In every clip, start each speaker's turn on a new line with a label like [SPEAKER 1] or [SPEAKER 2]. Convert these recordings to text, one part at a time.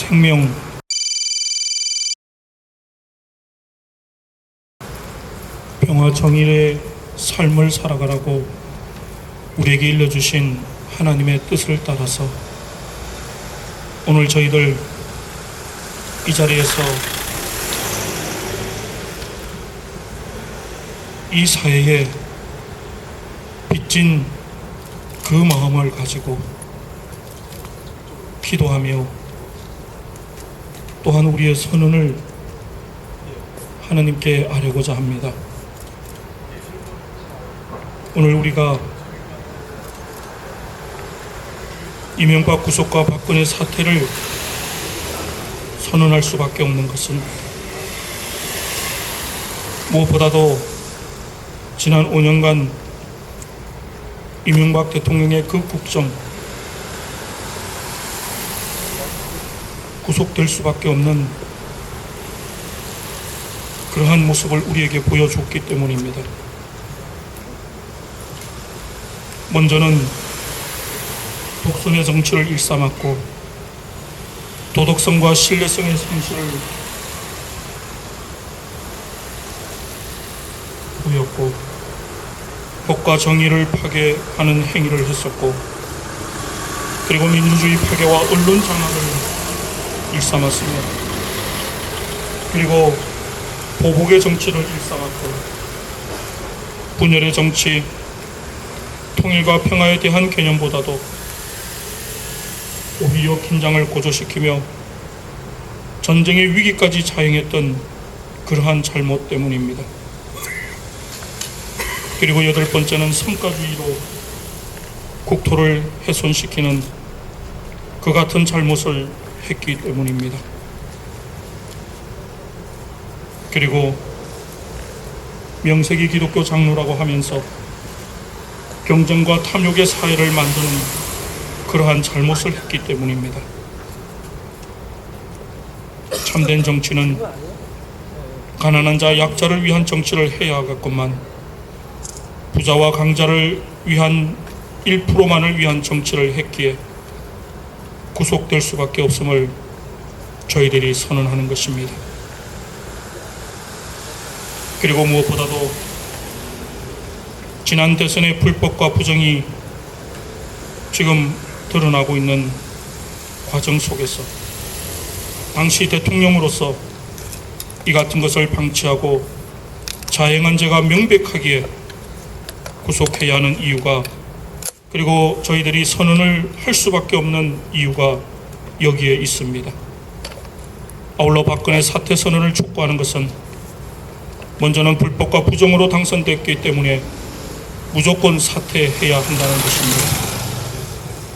[SPEAKER 1] 생명, 평화 정의의 삶을 살아가라고 우리에게 일러주신 하나님의 뜻을 따라서 오늘 저희들 이 자리에서 이 사회에 빚진 그 마음을 가지고 기도하며 또한 우리의 선언을 하나님께 아뢰고자 합니다. 오늘 우리가 이명박 구속과 박근혜 사태를 선언할 수밖에 없는 것은 무엇보다도 지난 5년간 이명박 대통령의 그 국정, 구속될 수밖에 없는 그러한 모습을 우리에게 보여줬기 때문입니다. 먼저는 독선의 정치를 일삼았고 도덕성과 신뢰성의 상실을 보였고 법과 정의를 파괴하는 행위를 했었고 그리고 민주주의 파괴와 언론 장악을 일삼았습니다. 그리고 보복의 정치를 일삼았고 분열의 정치, 통일과 평화에 대한 개념보다도 오히려 긴장을 고조시키며 전쟁의 위기까지 자행했던 그러한 잘못 때문입니다. 그리고 8번째는 성과주의로 국토를 훼손시키는 그 같은 잘못을 했기 때문입니다. 그리고 명색이 기독교 장로라고 하면서 경쟁과 탐욕의 사회를 만드는 그러한 잘못을 했기 때문입니다. 참된 정치는 가난한 자, 약자를 위한 정치를 해야 하겠건만 부자와 강자를 위한 1%만을 위한 정치를 했기에 구속될 수밖에 없음을 저희들이 선언하는 것입니다. 그리고 무엇보다도 지난 대선의 불법과 부정이 지금 드러나고 있는 과정 속에서 당시 대통령으로서 이 같은 것을 방치하고 자행한 죄가 명백하기에 구속해야 하는 이유가, 그리고 저희들이 선언을 할 수밖에 없는 이유가 여기에 있습니다. 아울러 박근혜 사퇴 선언을 촉구하는 것은 먼저는 불법과 부정으로 당선됐기 때문에 무조건 사퇴해야 한다는 것입니다.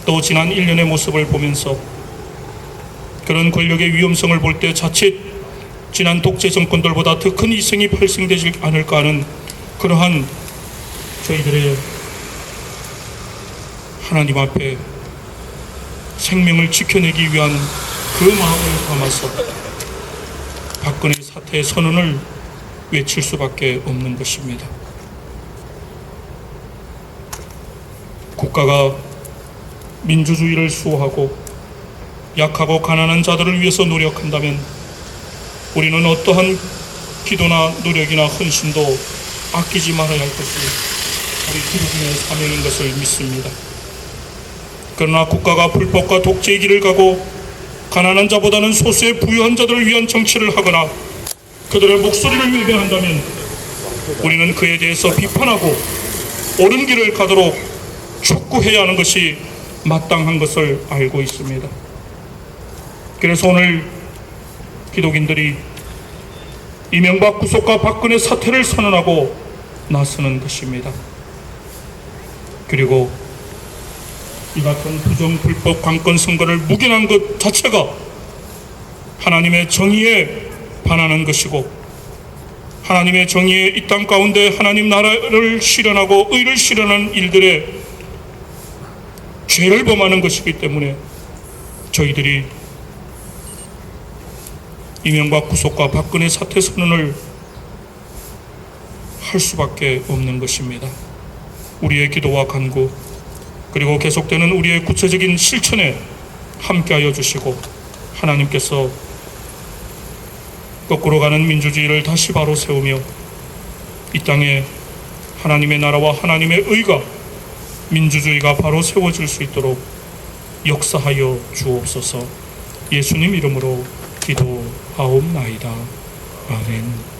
[SPEAKER 1] 또 지난 1년의 모습을 보면서 그런 권력의 위험성을 볼 때 자칫 지난 독재 정권들보다 더 큰 희생이 발생되지 않을까 하는 그러한 저희들의 하나님 앞에 생명을 지켜내기 위한 그 마음을 담아서 박근혜 사퇴의 선언을 외칠 수밖에 없는 것입니다. 국가가 민주주의를 수호하고 약하고 가난한 자들을 위해서 노력한다면 우리는 어떠한 기도나 노력이나 헌신도 아끼지 말아야 할 것이 우리 기독인의 사명인 것을 믿습니다. 그러나 국가가 불법과 독재의 길을 가고 가난한 자보다는 소수의 부유한 자들을 위한 정치를 하거나 그들의 목소리를 외면한다면 우리는 그에 대해서 비판하고 옳은 길을 가도록 촉구해야 하는 것이 마땅한 것을 알고 있습니다. 그래서 오늘 기독인들이 이명박 구속과 박근혜 사퇴를 선언하고 나서는 것입니다. 그리고 이 같은 부정 불법 관건 선거를 묵인한 것 자체가 하나님의 정의에 반하는 것이고 하나님의 정의에 이 땅 가운데 하나님 나라를 실현하고 의를 실현하는 일들에 죄를 범하는 것이기 때문에 저희들이 이명박 구속과 박근혜 사퇴 선언을 할 수밖에 없는 것입니다. 우리의 기도와 간구 그리고 계속되는 우리의 구체적인 실천에 함께하여 주시고 하나님께서 거꾸로 가는 민주주의를 다시 바로 세우며 이 땅에 하나님의 나라와 하나님의 의가, 민주주의가 바로 세워질 수 있도록 역사하여 주옵소서. 예수님 이름으로 기도하옵나이다. 아멘.